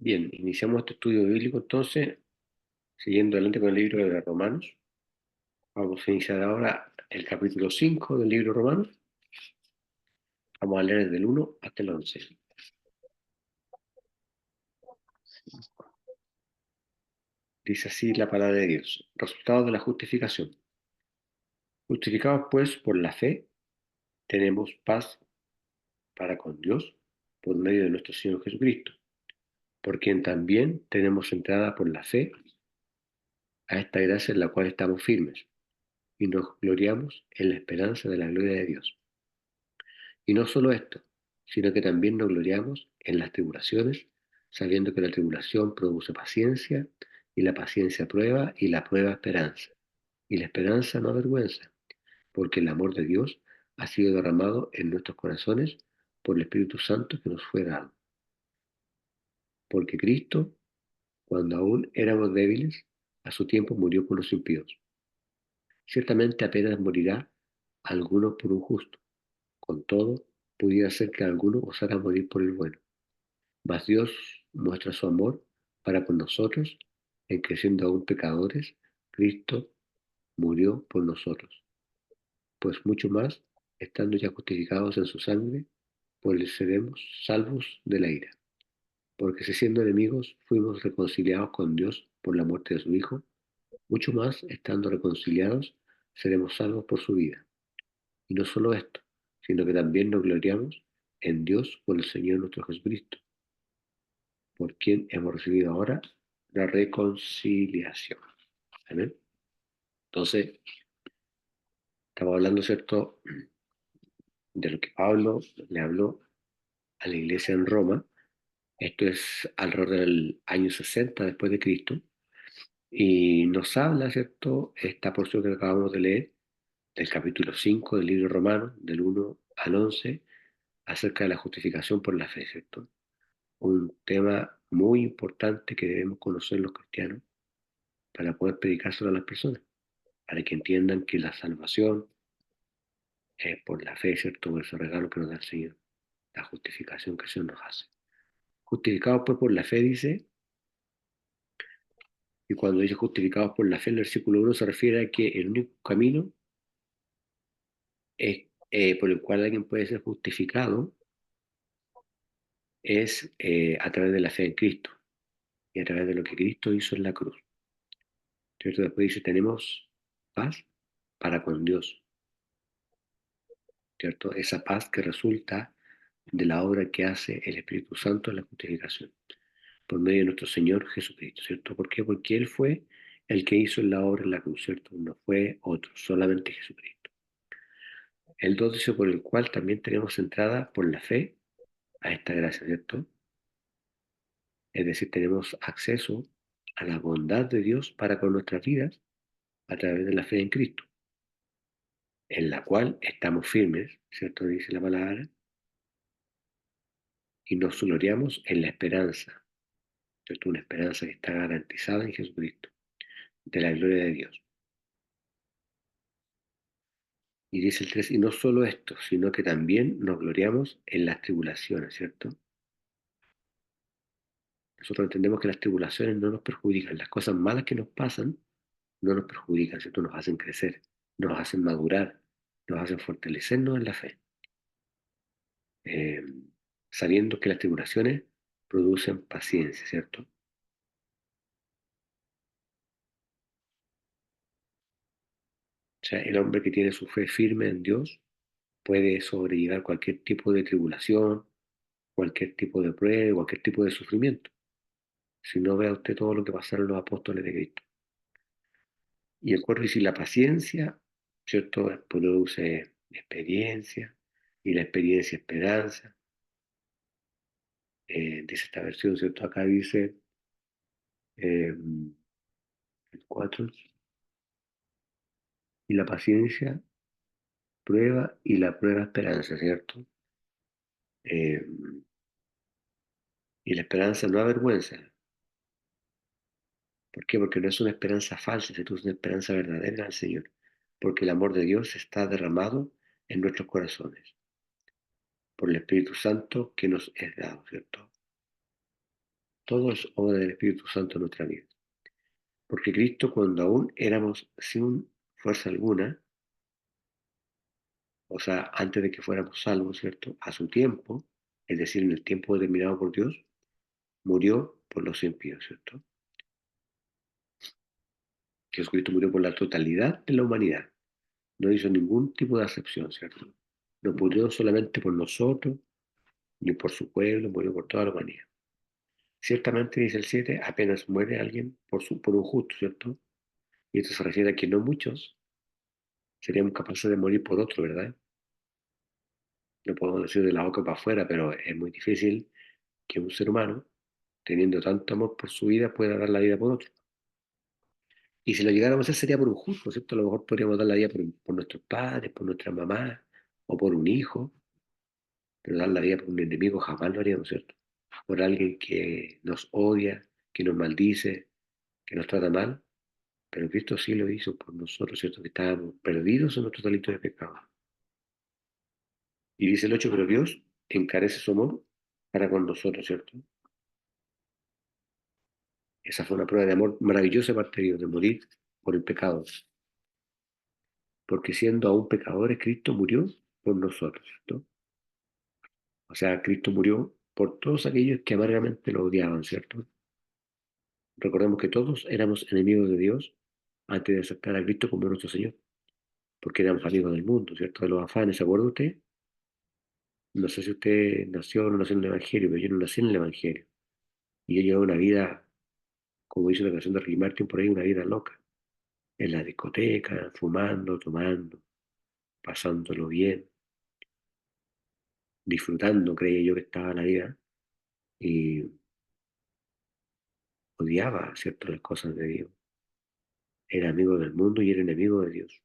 Bien, iniciamos este estudio bíblico entonces, siguiendo adelante con el libro de Romanos. Vamos a iniciar ahora el capítulo 5 del libro Romanos. Vamos a leer desde el 1 hasta el 11. Dice así la palabra de Dios. Resultado de la justificación. Justificados pues por la fe, tenemos paz para con Dios por medio de nuestro Señor Jesucristo, por quien también tenemos entrada por la fe a esta gracia en la cual estamos firmes y nos gloriamos en la esperanza de la gloria de Dios. Y no solo esto, sino que también nos gloriamos en las tribulaciones, sabiendo que la tribulación produce paciencia, y la paciencia prueba, y la prueba esperanza. Y la esperanza no avergüenza, porque el amor de Dios ha sido derramado en nuestros corazones por el Espíritu Santo que nos fue dado. Porque Cristo, cuando aún éramos débiles, a su tiempo murió por los impíos. Ciertamente apenas morirá alguno por un justo. Con todo, pudiera ser que alguno osara morir por el bueno. Mas Dios muestra su amor para con nosotros en que siendo aún pecadores, Cristo murió por nosotros. Pues mucho más, estando ya justificados en su sangre, pues seremos salvos de la ira. Porque si siendo enemigos fuimos reconciliados con Dios por la muerte de su Hijo, mucho más, estando reconciliados, seremos salvos por su vida. Y no solo esto, sino que también nos gloriamos en Dios por el Señor nuestro Jesucristo, por quien hemos recibido ahora la reconciliación. ¿Amén? Entonces, estamos hablando, ¿cierto?, de lo que Pablo le habló a la iglesia en Roma. Esto es alrededor del año 60 después de Cristo. Y nos habla, ¿cierto?, esta porción que acabamos de leer, del capítulo 5 del libro romano, del 1 al 11, acerca de la justificación por la fe, ¿cierto? Un tema muy importante que debemos conocer los cristianos para poder predicárselo a las personas, para que entiendan que la salvación es por la fe, ¿cierto? Por ese regalo que nos da el Señor, la justificación que el Señor nos hace. Justificados pues por la fe, dice, y cuando dice justificados por la fe, el versículo 1 se refiere a que el único camino es, por el cual alguien puede ser justificado es a través de la fe en Cristo y a través de lo que Cristo hizo en la cruz. ¿Cierto? Después dice, tenemos paz para con Dios, ¿cierto? Esa paz que resulta de la obra que hace el Espíritu Santo en la justificación, por medio de nuestro Señor Jesucristo, ¿cierto? ¿Por qué? Porque Él fue el que hizo la obra en la cruz, ¿cierto? No fue otro, solamente Jesucristo. El 2 dice, por el cual también tenemos entrada por la fe a esta gracia, ¿cierto? Es decir, tenemos acceso a la bondad de Dios para con nuestras vidas a través de la fe en Cristo, en la cual estamos firmes, ¿cierto? Dice la palabra, y nos gloriamos en la esperanza, ¿cierto? Una esperanza que está garantizada en Jesucristo, de la gloria de Dios. Y dice el 3, y no solo esto, sino que también nos gloriamos en las tribulaciones, ¿cierto? Nosotros entendemos que las tribulaciones no nos perjudican, las cosas malas que nos pasan no nos perjudican, ¿cierto? Nos hacen crecer, nos hacen madurar, nos hacen fortalecernos en la fe, eh, sabiendo que las tribulaciones producen paciencia, ¿cierto? O sea, el hombre que tiene su fe firme en Dios puede sobrellevar cualquier tipo de tribulación, cualquier tipo de prueba, cualquier tipo de sufrimiento. Si no, vea usted todo lo que pasaron los apóstoles de Cristo. Y el cuerpo dice, la paciencia, ¿cierto? Produce experiencia, y la experiencia esperanza. Dice esta versión, ¿cierto? Acá dice eh, el 4, y la paciencia prueba y la prueba esperanza, ¿cierto? Eh, y la esperanza no avergüenza. ¿Por qué? Porque no es una esperanza falsa, sino es una esperanza verdadera al Señor. Porque el amor de Dios está derramado en nuestros corazones por el Espíritu Santo que nos es dado, ¿cierto? Todo es obra del Espíritu Santo en nuestra vida. Porque Cristo, cuando aún éramos sin fuerza alguna, o sea, antes de que fuéramos salvos, ¿cierto? A su tiempo, es decir, en el tiempo determinado por Dios, murió por los impíos, ¿cierto? Jesucristo murió por la totalidad de la humanidad. No hizo ningún tipo de acepción, ¿cierto? No murió solamente por nosotros, ni por su pueblo, murió por toda la humanidad. Ciertamente, dice el 7, apenas muere alguien por un justo, ¿cierto? Y esto se refiere a que no muchos seríamos capaces de morir por otro, ¿verdad? No podemos decir de la boca para afuera, pero es muy difícil que un ser humano, teniendo tanto amor por su vida, pueda dar la vida por otro. Y si lo llegáramos a hacer sería por un justo, ¿cierto? A lo mejor podríamos dar la vida por nuestros padres, por nuestra mamá o por un hijo, pero dar la vida por un enemigo jamás lo haríamos, ¿cierto? Por alguien que nos odia, que nos maldice, que nos trata mal, pero Cristo sí lo hizo por nosotros, ¿cierto? Que estábamos perdidos en nuestro delito de pecado. Y dice el 8, pero Dios encarece su amor para con nosotros, ¿cierto? Esa fue una prueba de amor maravillosa de parte de Dios, de morir por el pecado. Porque siendo aún pecadores, Cristo murió por nosotros, ¿cierto? O sea, Cristo murió por todos aquellos que amargamente lo odiaban, ¿cierto? Recordemos que todos éramos enemigos de Dios antes de aceptar a Cristo como nuestro Señor, porque éramos amigos del mundo, ¿cierto? De los afanes, ¿se acuerda usted? No sé si usted nació o no nació en el Evangelio, pero yo no nací en el Evangelio. Y yo llevo una vida, como dice la canción de Ricky Martin por ahí, una vida loca. En la discoteca, fumando, tomando, pasándolo bien, disfrutando, creía yo que estaba la vida, y odiaba, ¿cierto?, las cosas de Dios. Era amigo del mundo y era enemigo de Dios.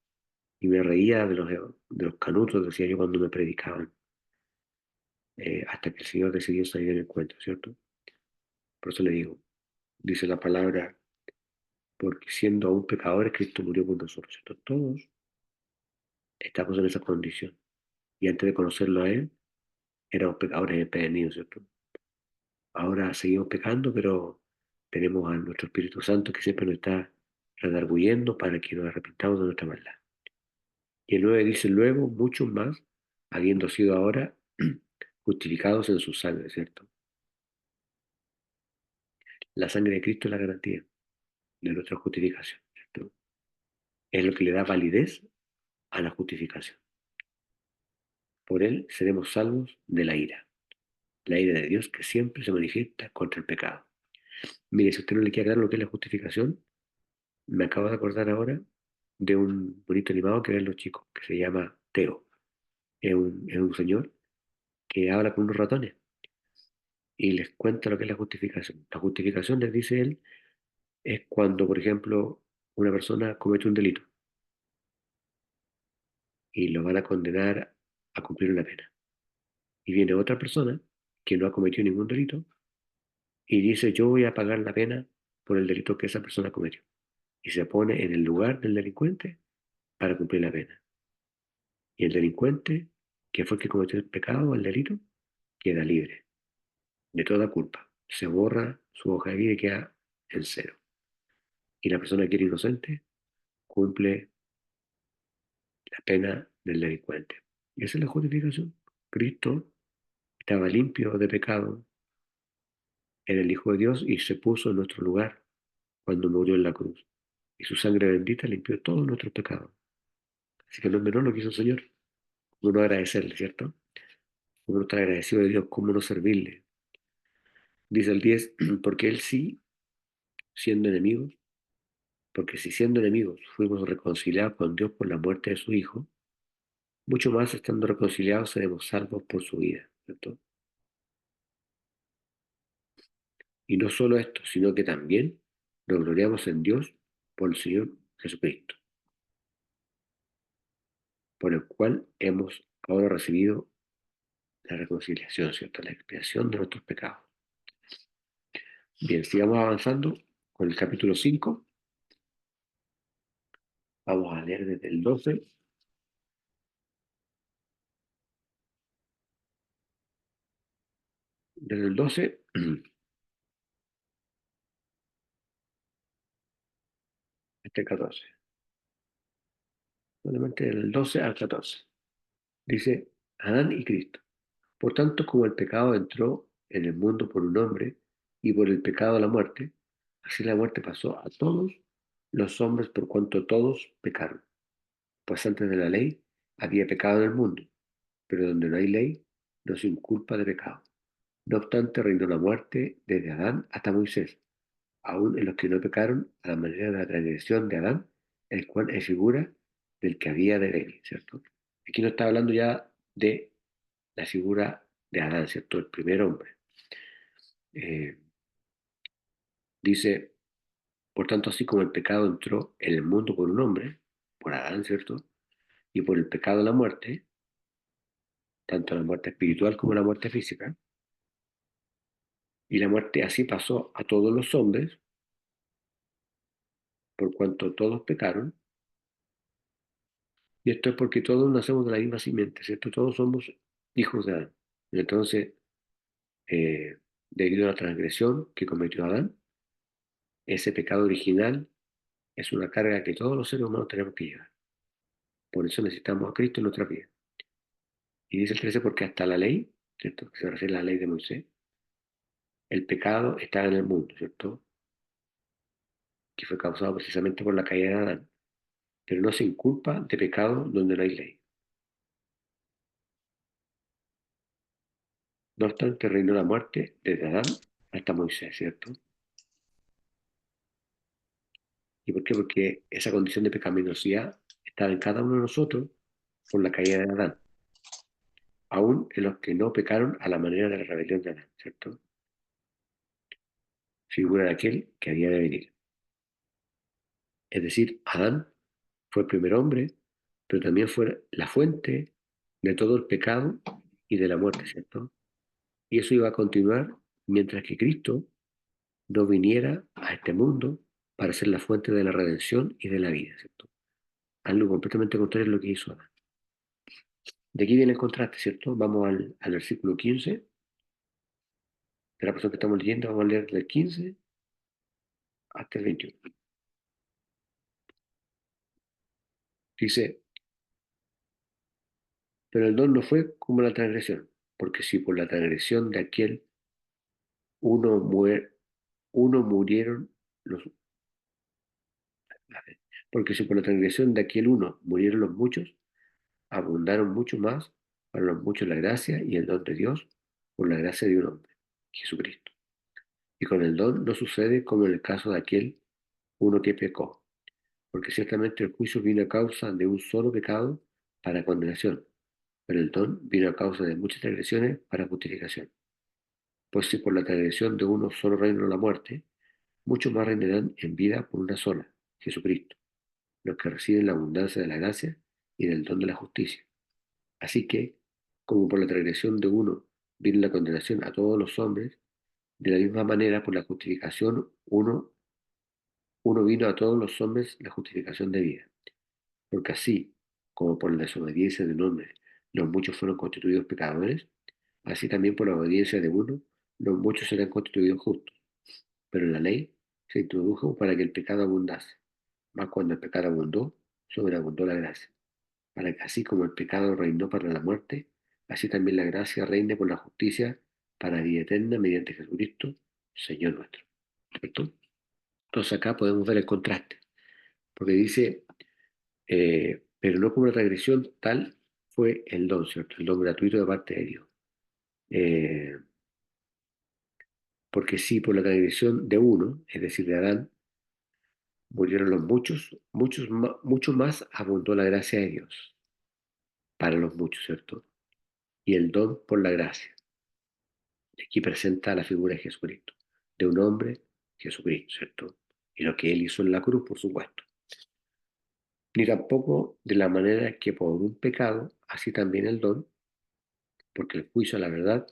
Y me reía de los canutos, decía yo, cuando me predicaban, hasta que el Señor decidió salir en el cuento, ¿cierto? Por eso le digo, dice la palabra, porque siendo aún pecadores, Cristo murió por nosotros, ¿cierto? Todos estamos en esa condición. Y antes de conocerlo a Él, éramos pecadores empedernidos, ¿cierto? Ahora seguimos pecando, pero tenemos a nuestro Espíritu Santo que siempre nos está redarguyendo para que nos arrepintamos de nuestra maldad. Y el 9 dice luego, muchos más, habiendo sido ahora justificados en su sangre, ¿cierto? La sangre de Cristo es la garantía de nuestra justificación, ¿cierto? Es lo que le da validez a la justificación. Por él seremos salvos de la ira de Dios que siempre se manifiesta contra el pecado. Mire, si a usted no le queda claro lo que es la justificación, me acabo de acordar ahora de un bonito animado que ven los chicos, que se llama Teo. Es un señor que habla con unos ratones y les cuenta lo que es la justificación. La justificación, les dice él, es cuando, por ejemplo, una persona comete un delito y lo van a condenar a cumplir una pena. Y viene otra persona que no ha cometido ningún delito y dice, yo voy a pagar la pena por el delito que esa persona cometió. Y se pone en el lugar del delincuente para cumplir la pena. Y el delincuente, que fue el que cometió el pecado, el delito, queda libre de toda culpa. Se borra su hoja de vida y queda en cero. Y la persona que era inocente cumple la pena del delincuente. Y esa es la justificación. Cristo estaba limpio de pecado, era el Hijo de Dios y se puso en nuestro lugar cuando murió en la cruz. Y su sangre bendita limpió todos nuestros pecados. Así que no es menor lo que hizo el Señor. Cómo no agradecerle, ¿cierto? Cómo no estar agradecido de Dios, cómo no servirle. Dice el 10, porque Él sí, siendo enemigos, porque si siendo enemigos fuimos reconciliados con Dios por la muerte de su Hijo, mucho más estando reconciliados seremos salvos por su vida, ¿cierto? Y no solo esto, sino que también nos gloriamos en Dios por el Señor Jesucristo, por el cual hemos ahora recibido la reconciliación, ¿cierto? La expiación de nuestros pecados. Bien, sigamos avanzando con el capítulo 5. Vamos a leer desde el 12. Desde el 12 hasta el 14. Solamente del 12 al 14. Dice Adán y Cristo. Por tanto, como el pecado entró en el mundo por un hombre y por el pecado la muerte, así la muerte pasó a todos los hombres por cuanto todos pecaron. Pues antes de la ley había pecado en el mundo, pero donde no hay ley no se inculpa de pecado. No obstante, reinó la muerte desde Adán hasta Moisés, aun en los que no pecaron a la manera de la transgresión de Adán, el cual es figura del que había de venir, ¿cierto? Aquí no está hablando ya de la figura de Adán, ¿cierto? El primer hombre. Eh, Dice, por tanto, así como el pecado entró en el mundo por un hombre, por Adán, ¿cierto? Y por el pecado la muerte, tanto la muerte espiritual como la muerte física, y la muerte así pasó a todos los hombres, por cuanto todos pecaron, y esto es porque todos nacemos de la misma simiente, ¿cierto? Todos somos hijos de Adán. Y entonces, eh, debido a la transgresión que cometió Adán, ese pecado original es una carga que todos los seres humanos tenemos que llevar. Por eso necesitamos a Cristo en nuestra vida. Y dice el 13 porque hasta la ley, ¿cierto? Que se refiere a la ley de Moisés, el pecado está en el mundo, ¿cierto? Que fue causado precisamente por la caída de Adán. Pero no se inculpa de pecado donde no hay ley. No obstante, reinó la muerte desde Adán hasta Moisés, ¿cierto? ¿Y por qué? Porque esa condición de pecaminosidad estaba en cada uno de nosotros por la caída de Adán, aún en los que no pecaron a la manera de la rebelión de Adán, ¿cierto? Figura de aquel que había de venir. Es decir, Adán fue el primer hombre, pero también fue la fuente de todo el pecado y de la muerte, ¿cierto? Y eso iba a continuar mientras que Cristo no viniera a este mundo para ser la fuente de la redención y de la vida, ¿cierto? Algo completamente contrario a lo que hizo Adán. De aquí viene el contraste, ¿cierto? Vamos al versículo 15 de la porción que estamos leyendo, vamos a leer del 15 hasta el 21. Dice, pero el don no fue como la transgresión, porque si por la transgresión de aquel uno, uno murieron los... Porque si por la transgresión de aquel uno murieron los muchos, abundaron mucho más para los muchos la gracia y el don de Dios por la gracia de un hombre, Jesucristo. Y con el don no sucede como en el caso de aquel uno que pecó, porque ciertamente el juicio vino a causa de un solo pecado para condenación, pero el don vino a causa de muchas transgresiones para justificación. Pues si por la transgresión de uno solo reinó la muerte, muchos más reinarán en vida por una sola, Jesucristo, los que reciben la abundancia de la gracia y del don de la justicia. Así que, como por la transgresión de uno vino la condenación a todos los hombres, de la misma manera por la justificación uno vino a todos los hombres la justificación de vida. Porque así como por la desobediencia de un hombre los muchos fueron constituidos pecadores, así también por la obediencia de uno los muchos serán constituidos justos. Pero la ley se introdujo para que el pecado abundase. Mas cuando el pecado abundó, sobreabundó la gracia, para que así como el pecado reinó para la muerte, así también la gracia reine por la justicia para vida eterna mediante Jesucristo, Señor nuestro. ¿Cierto? Entonces acá podemos ver el contraste, porque dice, pero no como una transgresión, tal fue el don, ¿cierto? El don gratuito de parte de Dios. Eh, porque si por la transgresión de uno, es decir, de Adán, murieron los muchos, mucho más abundó la gracia de Dios para los muchos, ¿cierto? Y el don por la gracia. Aquí presenta la figura de Jesucristo, de un hombre, Jesucristo, ¿cierto? Y lo que él hizo en la cruz, por supuesto. Ni tampoco de la manera que por un pecado, así también el don, porque el juicio a la verdad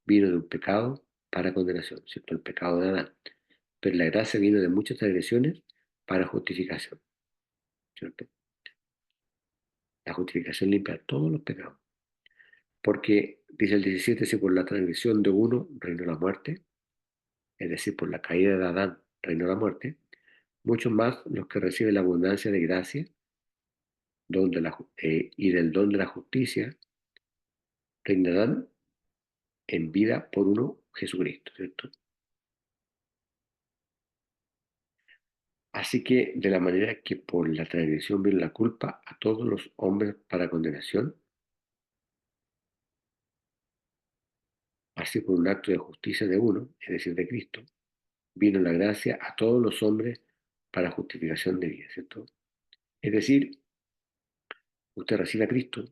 vino de un pecado para condenación, ¿cierto? El pecado de Adán. Pero la gracia vino de muchas transgresiones para justificación, ¿cierto? La justificación limpia todos los pecados. Porque, dice el 17, si por la transgresión de uno reinó la muerte, es decir, por la caída de Adán reinó la muerte, muchos más los que reciben la abundancia de gracia y del don de la justicia reinarán en vida por uno, Jesucristo, ¿cierto? Así que de la manera que por la transgresión vino la culpa a todos los hombres para condenación, así por un acto de justicia de uno, es decir, de Cristo, vino la gracia a todos los hombres para justificación de vida, ¿cierto? Es decir, usted recibe a Cristo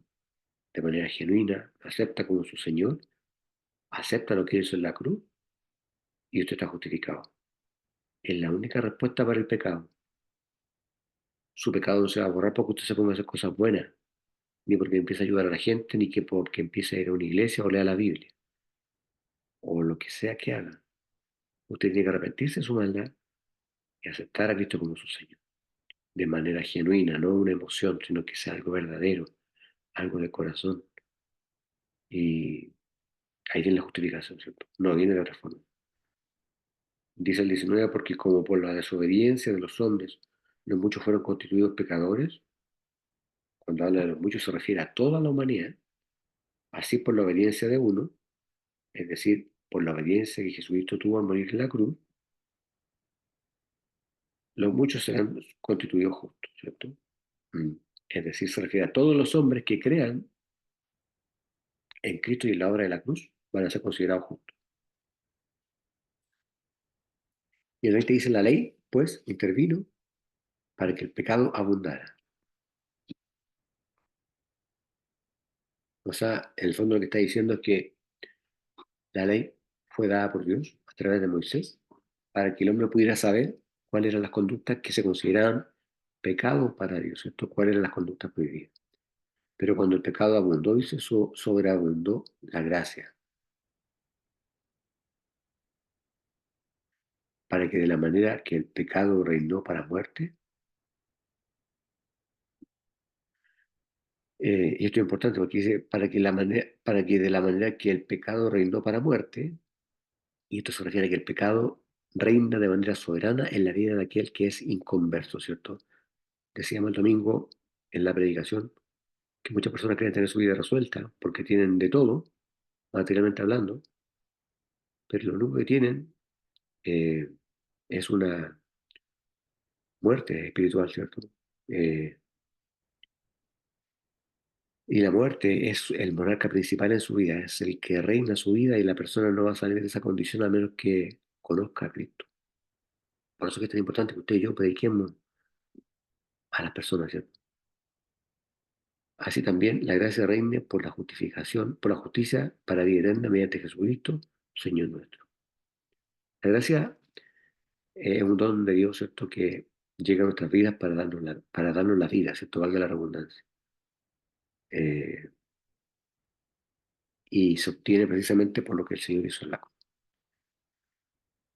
de manera genuina, acepta como su Señor, acepta lo que hizo en la cruz y usted está justificado. Es la única respuesta para el pecado. Su pecado no se va a borrar porque usted se ponga a hacer cosas buenas, ni porque empiece a ayudar a la gente, ni que porque empiece a ir a una iglesia o lea la Biblia, o lo que sea que haga. Usted tiene que arrepentirse de su maldad y aceptar a Cristo como su Señor, de manera genuina, no una emoción, sino que sea algo verdadero, algo de corazón. Y ahí viene la justificación, ¿cierto? No viene de otra forma. Dice el 19, porque como por la desobediencia de los hombres, los muchos fueron constituidos pecadores, cuando habla de los muchos se refiere a toda la humanidad, así por la obediencia de uno, es decir, por la obediencia que Jesucristo tuvo al morir en la cruz, los muchos serán constituidos justos, ¿cierto? Mm. Es decir, se refiere a todos los hombres que crean en Cristo y en la obra de la cruz, van a ser considerados justos. Y el 20 dice, la ley, pues, intervino para que el pecado abundara. O sea, en el fondo lo que está diciendo es que la ley fue dada por Dios a través de Moisés para que el hombre pudiera saber cuáles eran las conductas que se consideraban pecado para Dios, ¿cierto? Cuáles eran las conductas prohibidas. Pero cuando el pecado abundó, dice, sobreabundó la gracia, para que de la manera que el pecado reinó para muerte, y esto es importante porque dice, para que de la manera que el pecado reinó para muerte, y esto se refiere a que el pecado reina de manera soberana en la vida de aquel que es inconverso, ¿cierto? Decíamos el domingo en la predicación que muchas personas creen tener su vida resuelta porque tienen de todo, materialmente hablando, pero lo único que tienen eh, es una muerte espiritual, ¿cierto? Eh, y la muerte es el monarca principal en su vida, es el que reina su vida y la persona no va a salir de esa condición a menos que conozca a Cristo. Por eso es que es tan importante que usted y yo prediquemos a las personas, ¿cierto? Así también la gracia reine por la justificación, por la justicia para vida eterna mediante Jesucristo, Señor nuestro. La gracia es un don de Dios, ¿cierto? Que llega a nuestras vidas para darnos la vida, ¿cierto? Valga la redundancia. Eh, y se obtiene precisamente por lo que el Señor hizo en la cruz.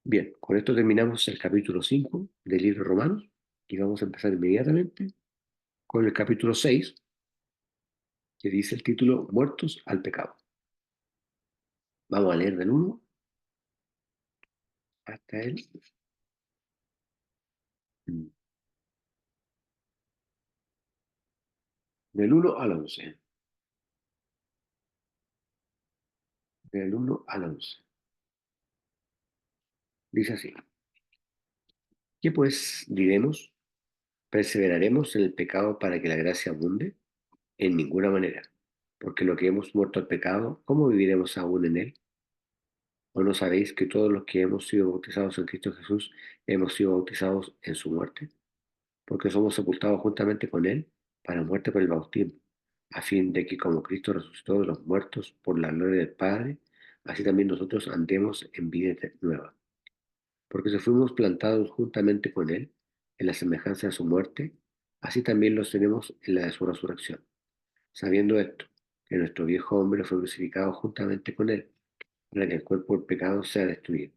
Bien, con esto terminamos el capítulo 5 del libro de Romanos y vamos a empezar inmediatamente con el capítulo 6 que dice el título Muertos al pecado. Vamos a leer del 1 hasta el, del 1 al 11. Del 1 al 11. Dice así, ¿qué pues diremos? ¿Perseveraremos en el pecado para que la gracia abunde? En ninguna manera, porque lo que hemos muerto al pecado, ¿cómo viviremos aún en él? ¿O no sabéis que todos los que hemos sido bautizados en Cristo Jesús hemos sido bautizados en su muerte? Porque somos sepultados juntamente con él para muerte por el bautismo, a fin de que como Cristo resucitó de los muertos por la gloria del Padre, así también nosotros andemos en vida nueva. Porque si fuimos plantados juntamente con él en la semejanza de su muerte, así también los tenemos en la de su resurrección. Sabiendo esto, que nuestro viejo hombre fue crucificado juntamente con él, para que el cuerpo del pecado sea destruido,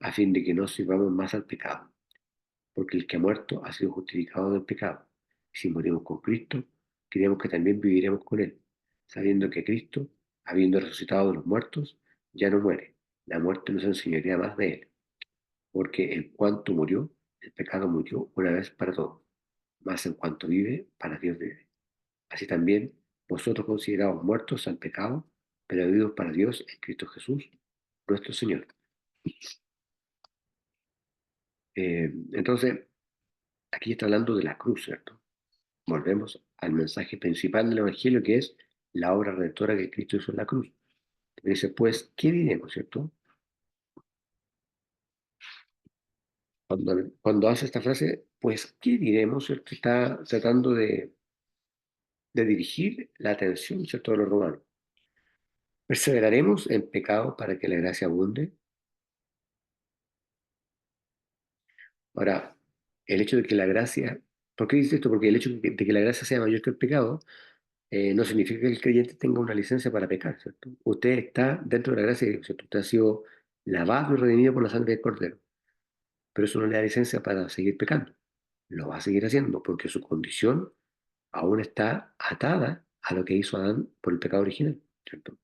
a fin de que no sirvamos más al pecado, porque el que ha muerto ha sido justificado del pecado. Y si morimos con Cristo, creemos que también viviremos con él, sabiendo que Cristo, habiendo resucitado de los muertos, ya no muere. La muerte no se enseñorea más de él, porque en cuanto murió, El pecado murió una vez para todos, mas en cuanto vive, para Dios vive. Así también vosotros considerados muertos al pecado, pero vivos para Dios en Cristo Jesús, nuestro Señor. Entonces, aquí está hablando de la cruz, ¿cierto? Volvemos al mensaje principal del Evangelio, que es la obra redentora que Cristo hizo en la cruz. Dice, pues, ¿qué diremos, cierto? Cuando hace esta frase, pues, ¿qué diremos, cierto? Está tratando de dirigir la atención, cierto, de los romanos. ¿Perseveraremos en pecado para que la gracia abunde? Ahora, el hecho de que la gracia, ¿por qué dice esto? Porque el hecho de que la gracia sea mayor que el pecado no significa que el creyente tenga una licencia para pecar, ¿cierto? Usted está dentro de la gracia de Dios, ¿cierto? Usted ha sido lavado y redimido por la sangre del Cordero, pero eso no le da licencia para seguir pecando. Lo va a seguir haciendo porque su condición aún está atada a lo que hizo Adán por el pecado original, ¿cierto?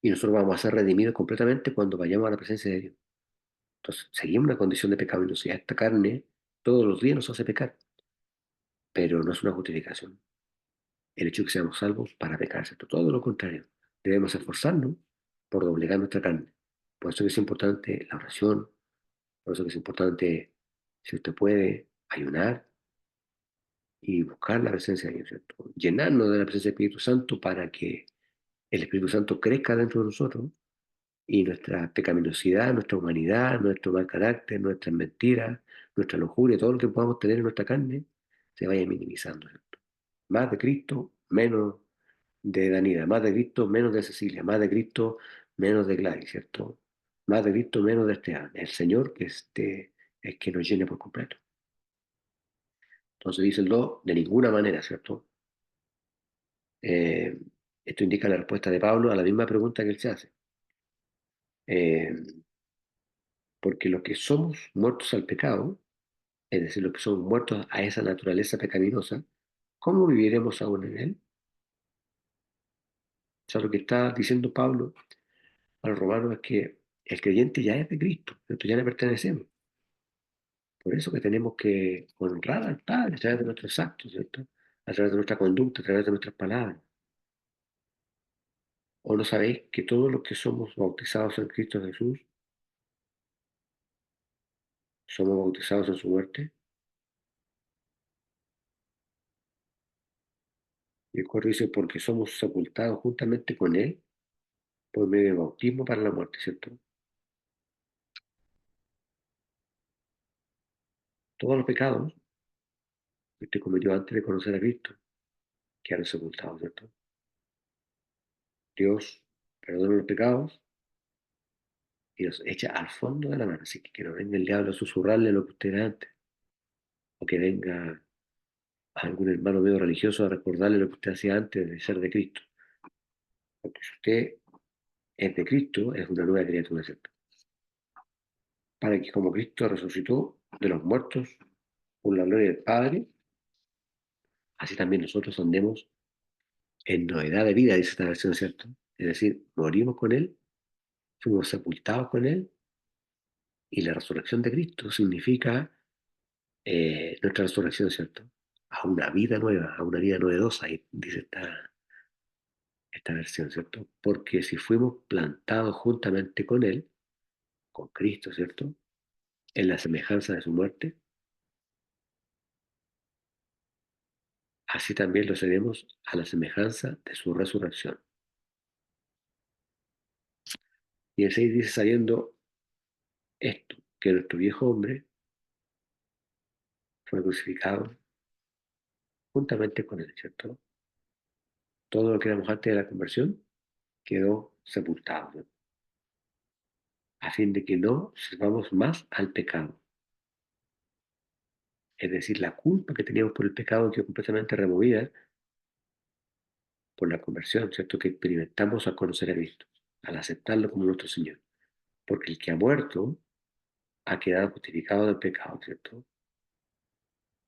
Y nosotros vamos a ser redimidos completamente cuando vayamos a la presencia de Dios. Entonces, seguimos una condición de pecaminosidad. Esta carne todos los días nos hace pecar, pero no es una justificación el hecho de que seamos salvos para pecar, ¿cierto? Todo lo contrario. Debemos esforzarnos por doblegar nuestra carne. Por eso que es importante la oración, por eso que es importante, si usted puede, ayunar y buscar la presencia de Dios, ¿cierto? Llenarnos de la presencia del Espíritu Santo para que el Espíritu Santo crezca dentro de nosotros y nuestra pecaminosidad, nuestra humanidad, nuestro mal carácter, nuestras mentiras, nuestra lujuria, todo lo que podamos tener en nuestra carne, se vaya minimizando, ¿cierto? Más de Cristo, menos de Danila, más de Cristo, menos de Cecilia, más de Cristo, menos de Gladys, ¿cierto? Más de Cristo, menos de Esteban. El Señor que es que nos llene por completo. Entonces dice el 2, de ninguna manera, ¿cierto? Eh, Esto indica la respuesta de Pablo a la misma pregunta que él se hace. Eh, Porque los que somos muertos al pecado, es decir, los que somos muertos a esa naturaleza pecaminosa, ¿cómo viviremos aún en él? O sea, lo que está diciendo Pablo a los romanos es que el creyente ya es de Cristo, ¿cierto? Ya le pertenecemos. Por eso que tenemos que honrar al Padre a través de nuestros actos, ¿cierto? A través de nuestra conducta, a través de nuestras palabras. ¿O no sabéis que todos los que somos bautizados en Cristo Jesús somos bautizados en su muerte? Y el 4 dice, porque somos sepultados juntamente con Él por medio del bautismo para la muerte, ¿cierto? Todos los pecados que usted cometió antes de conocer a Cristo quedaron sepultados, ¿cierto? Dios perdona los pecados y los echa al fondo de la mano. Así que no venga el diablo a susurrarle lo que usted era antes, o que venga algún hermano medio religioso a recordarle lo que usted hacía antes de ser de Cristo. Porque si usted es de Cristo, es una nueva criatura, ¿cierto? Para que como Cristo resucitó de los muertos por la gloria del Padre, así también nosotros andemos en novedad de vida, dice esta versión, ¿cierto? Es decir, morimos con Él, fuimos sepultados con Él, y la resurrección de Cristo significa nuestra resurrección, ¿cierto? A una vida nueva, a una vida novedosa, y dice esta versión, ¿cierto? Porque si fuimos plantados juntamente con Él, con Cristo, ¿cierto? En la semejanza de su muerte, así también lo seremos a la semejanza de su resurrección. Y el 6 dice, sabiendo esto, que nuestro viejo hombre fue crucificado juntamente con él, ¿cierto? Todo lo que éramos antes de la conversión quedó sepultado, ¿no? A fin de que no sirvamos más al pecado. Es decir, la culpa que teníamos por el pecado quedó completamente removida por la conversión, ¿cierto? Que experimentamos al conocer a Cristo, al aceptarlo como nuestro Señor. Porque el que ha muerto ha quedado justificado del pecado, ¿cierto?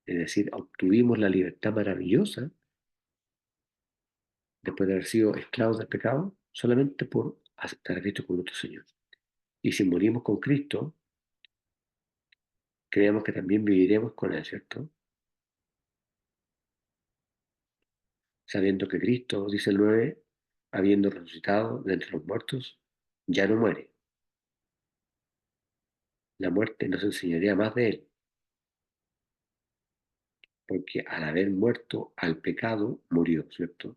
Es decir, obtuvimos la libertad maravillosa después de haber sido esclavos del pecado solamente por aceptar a Cristo como nuestro Señor. Y si morimos con Cristo, creemos que también viviremos con Él, ¿cierto? Sabiendo que Cristo, dice el 9, habiendo resucitado de entre los muertos, ya no muere. La muerte nos enseñaría más de Él, porque al haber muerto al pecado, murió, ¿cierto?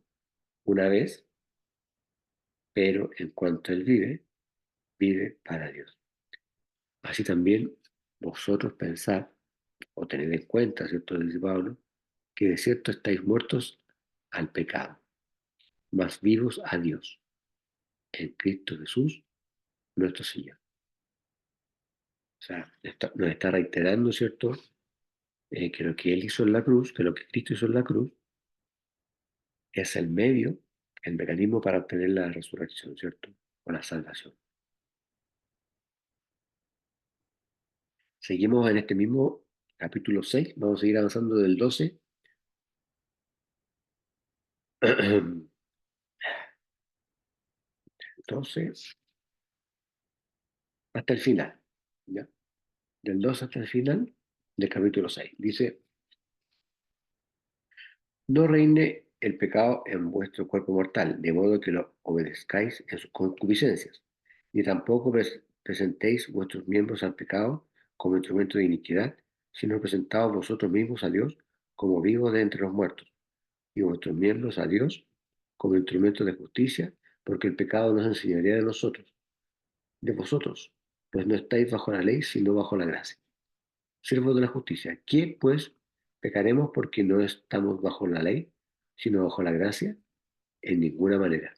Una vez, pero en cuanto Él vive, vive para Dios. Así también vosotros pensad o tened en cuenta, ¿cierto? Dice Pablo, que de cierto estáis muertos al pecado, mas vivos a Dios, en Cristo Jesús, nuestro Señor. O sea, nos está reiterando, ¿cierto? Que lo que Él hizo en la cruz, que lo que Cristo hizo en la cruz, es el medio, el mecanismo para obtener la resurrección, ¿cierto? O la salvación. Seguimos en este mismo capítulo 6, vamos a seguir avanzando del 12 12 hasta el final, ¿ya? Del 2 hasta el final del capítulo 6. Dice, no reine el pecado en vuestro cuerpo mortal, de modo que lo obedezcáis en sus concupiscencias, ni tampoco presentéis vuestros miembros al pecado como instrumento de iniquidad, sino presentaos vosotros mismos a Dios como vivos de entre los muertos, y vuestros miembros a Dios como instrumentos de justicia, porque el pecado no se enseñaría de vosotros, pues no estáis bajo la ley, sino bajo la gracia. Siervos de la justicia, ¿qué pues pecaremos porque no estamos bajo la ley, sino bajo la gracia? En ninguna manera.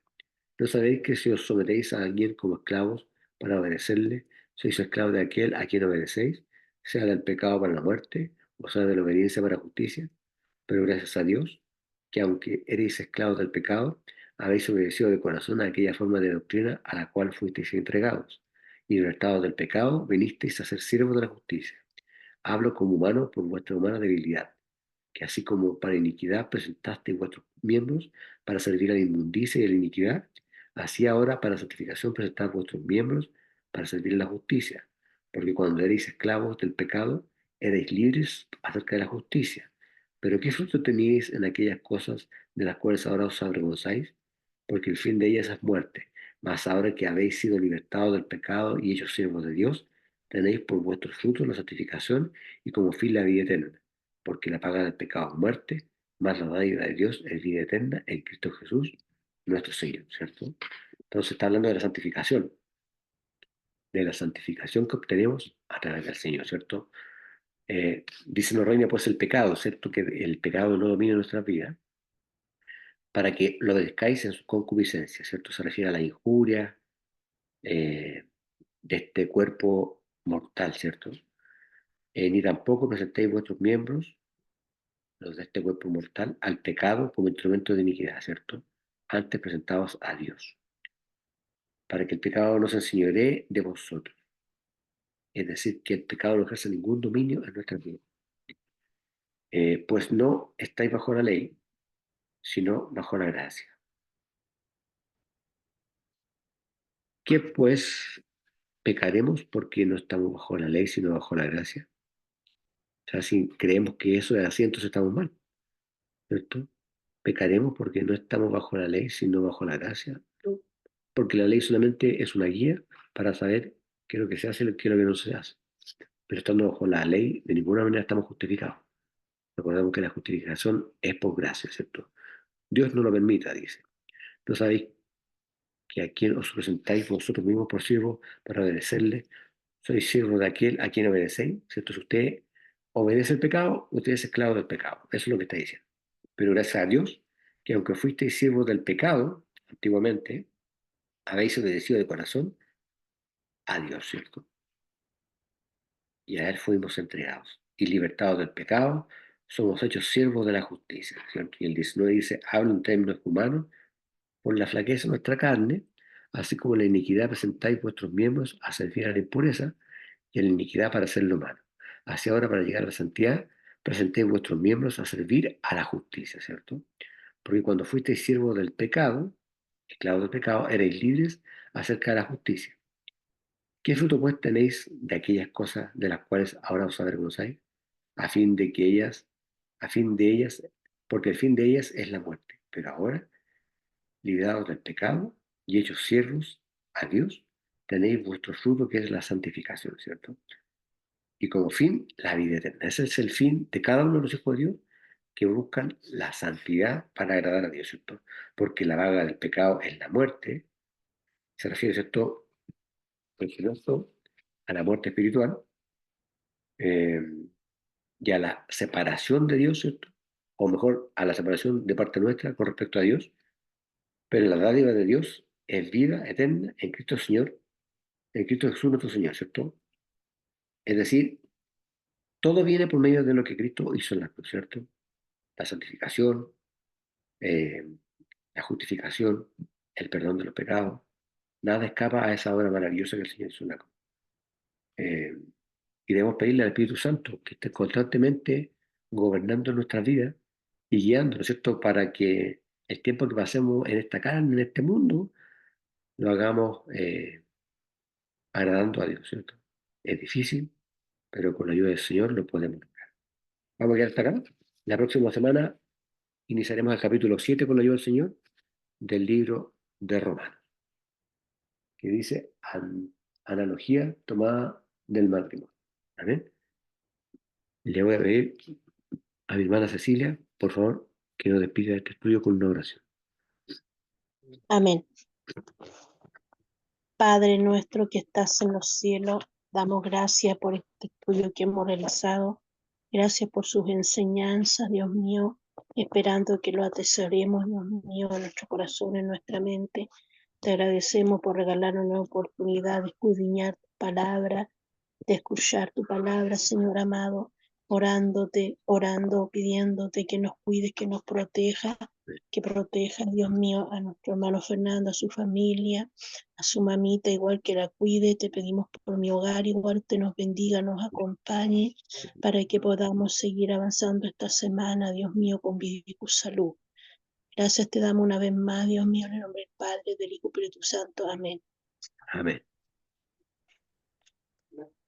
¿No sabéis que si os sometéis a alguien como esclavos para obedecerle, sois esclavos de aquel a quien obedecéis, sea del pecado para la muerte, o sea de la obediencia para la justicia? Pero gracias a Dios, que aunque erais esclavos del pecado, habéis obedecido de corazón a aquella forma de doctrina a la cual fuisteis entregados, y libertados del pecado, vinisteis a ser siervos de la justicia. Hablo como humano por vuestra humana debilidad, que así como para iniquidad presentasteis vuestros miembros para servir a la inmundicia y a la iniquidad, así ahora para santificación presentad vuestros miembros para servir a la justicia, porque cuando erais esclavos del pecado, erais libres acerca de la justicia. Pero ¿qué fruto teníais en aquellas cosas de las cuales ahora os avergonzáis? Porque el fin de ellas es muerte. Mas ahora que habéis sido libertados del pecado y hechos siervos de Dios, tenéis por vuestros frutos la santificación y como fin la vida eterna, porque la paga del pecado es muerte, mas la dádiva de Dios es vida eterna en Cristo Jesús, nuestro Señor, ¿cierto? Entonces está hablando de la santificación que obtenemos a través del Señor, ¿cierto? Dice no reina pues el pecado, ¿cierto? Que el pecado no domina nuestra vida, para que lo obedezcáis en su concupiscencia, ¿cierto? Se refiere a la injuria eh, de este cuerpo mortal, ¿cierto? Ni tampoco presentéis vuestros miembros, los de este cuerpo mortal, al pecado como instrumento de iniquidad, ¿cierto? Antes presentados a Dios, para que el pecado no se enseñoree de vosotros. Es decir, que el pecado no ejerce ningún dominio en nuestra vida. Pues no estáis bajo la ley, sino bajo la gracia. ¿Qué pues pecaremos porque no estamos bajo la ley, sino bajo la gracia? O sea, si creemos que eso es así, entonces estamos mal, ¿cierto? Pecaremos porque no estamos bajo la ley, sino bajo la gracia. No, porque la ley solamente es una guía para saber qué es lo que se hace y qué es lo que no se hace. Pero estando bajo la ley, de ninguna manera estamos justificados. Recordemos que la justificación es por gracia, ¿cierto? Dios no lo permita, dice. ¿No sabéis que a quien os presentáis vosotros mismos por siervos para obedecerle, sois siervos de aquel a quien obedecéis? ¿Cierto? Si usted obedece el pecado, usted es esclavo del pecado. Eso es lo que está diciendo. Pero gracias a Dios, que aunque fuisteis siervos del pecado, antiguamente, habéis obedecido de corazón a Dios, ¿cierto? Y a Él fuimos entregados. Y libertados del pecado, somos hechos siervos de la justicia, ¿cierto? Y el 19 dice, hablo en términos humanos, por la flaqueza de nuestra carne, así como la iniquidad presentáis vuestros miembros a servir a la impureza y a la iniquidad para hacerlo malo. Así ahora, para llegar a la santidad, presentéis vuestros miembros a servir a la justicia, ¿cierto? Porque cuando fuisteis siervos del pecado, esclavos del pecado, erais libres acerca de la justicia. ¿Qué fruto pues tenéis de aquellas cosas de las cuales ahora os avergonzáis? A fin de que ellas, a fin de ellas, porque el fin de ellas es la muerte. Pero ahora, librados del pecado y hechos siervos a Dios, tenéis vuestro fruto que es la santificación, ¿cierto? Y como fin, la vida eterna. Ese es el fin de cada uno de los hijos de Dios que buscan la santidad para agradar a Dios, ¿cierto? Porque la vaga del pecado es la muerte, se refiere, ¿cierto? Por supuesto, a la muerte espiritual eh, y a la separación de Dios, ¿cierto? O mejor, a la separación de parte nuestra con respecto a Dios, pero la dádiva de Dios es vida eterna en Cristo Señor, en Cristo Jesús nuestro Señor, ¿cierto? Es decir, todo viene por medio de lo que Cristo hizo en la cruz, ¿cierto? La santificación, eh, la justificación, el perdón de los pecados. Nada escapa a esa obra maravillosa que el Señor hizo en la cruz. Eh, y debemos pedirle al Espíritu Santo que esté constantemente gobernando nuestras vidas y guiando, ¿no es cierto?, para que el tiempo que pasemos en esta carne, en este mundo, lo hagamos agradando a Dios, ¿cierto? Es difícil, pero con la ayuda del Señor lo podemos lograr. Vamos a quedar hasta acá. La próxima semana iniciaremos el capítulo 7 con la ayuda del Señor del libro de Romanos, que dice analogía tomada del matrimonio. ¿Amén? Le voy a pedir a mi hermana Cecilia, por favor, que nos despida de este estudio con una oración. Amén. Padre nuestro que estás en los cielos, damos gracias por este estudio que hemos realizado. Gracias por sus enseñanzas, Dios mío, esperando que lo atesoremos, Dios mío, en nuestro corazón, en nuestra mente. Te agradecemos por regalarnos la oportunidad de escudriñar tu palabra, de escuchar tu palabra, Señor amado, orando, pidiéndote que nos cuides, que nos proteja, que proteja, Dios mío, a nuestro hermano Fernando, a su familia, a su mamita, igual que la cuide. Te pedimos por mi hogar, igual te nos bendiga, nos acompañe, para que podamos seguir avanzando esta semana, Dios mío, con vida y con salud. Gracias te damos una vez más, Dios mío, en el nombre del Padre, del Hijo y del Espíritu Santo. Amén. Amén.